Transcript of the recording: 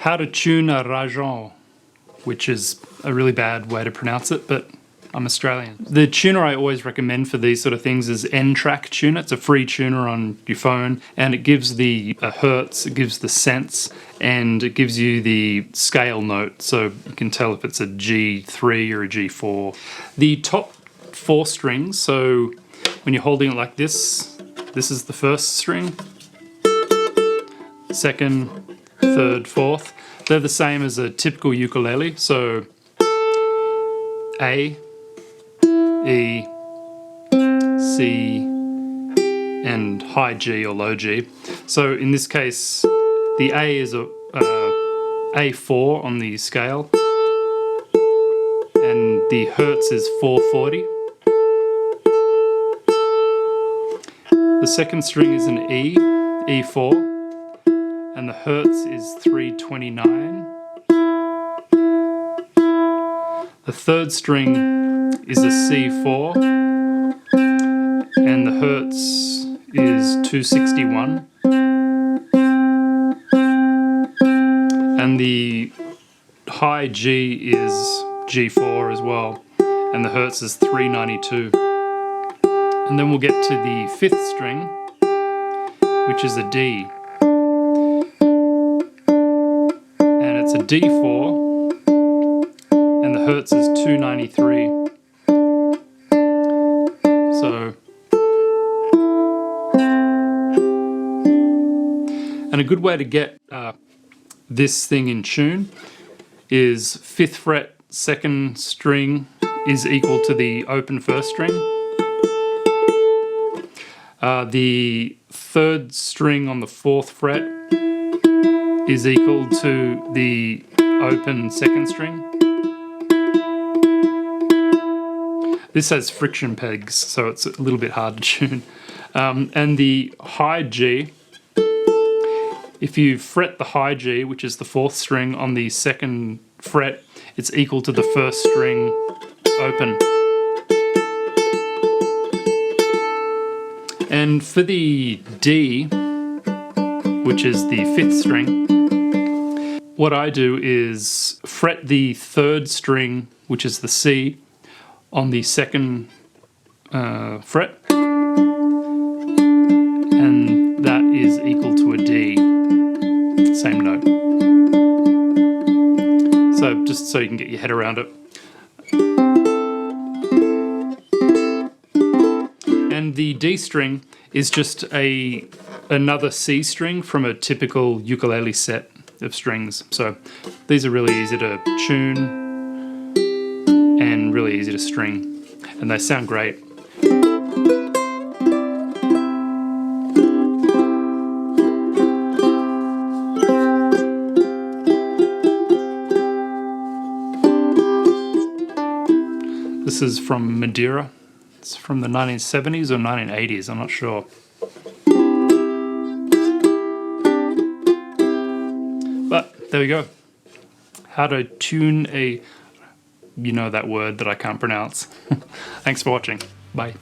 How to tune a RAJAO, which is a really bad way to pronounce it, but I'm Australian. The tuner I always recommend for these sort of things is N-Track tuner. It's a free tuner on your phone, and it gives the hertz, it gives the sense, and it gives you the scale note, so you can tell if it's a G3 or a G4. The top 4 strings, so when you're holding it like this is the first string, second, third, fourth. They're the same as a typical ukulele, so A, E, C, and high G or low G. So in this case, the A is a A4 on the scale, and the hertz is 440. The second string is an E, E4, and the hertz is 329. The third string is a C4, and the hertz is 261. And the high G is G4 as well, and the hertz is 392. And then we'll get to the 5th string, which is a D. And it's a D4, and the hertz is 293. So, and a good way to get this thing in tune is 5th fret, 2nd string is equal to the open 1st string. The 3rd string on the 4th fret is equal to the open 2nd string. This has friction pegs, so it's a little bit hard to tune. And the high G, if you fret the high G, which is the 4th string on the 2nd fret, it's equal to the 1st string open. And for the D, which is the 5th string, what I do is fret the 3rd string, which is the C, on the 2nd fret, and that is equal to a D, same note. So just so you can get your head around it. And the D string is just another C string from a typical ukulele set of strings. So these are really easy to tune and really easy to string, and they sound great. This is from Maderia. It's from the 1970s or 1980s, I'm not sure. But there we go. How to tune a, you know that word that I can't pronounce. Thanks for watching. Bye.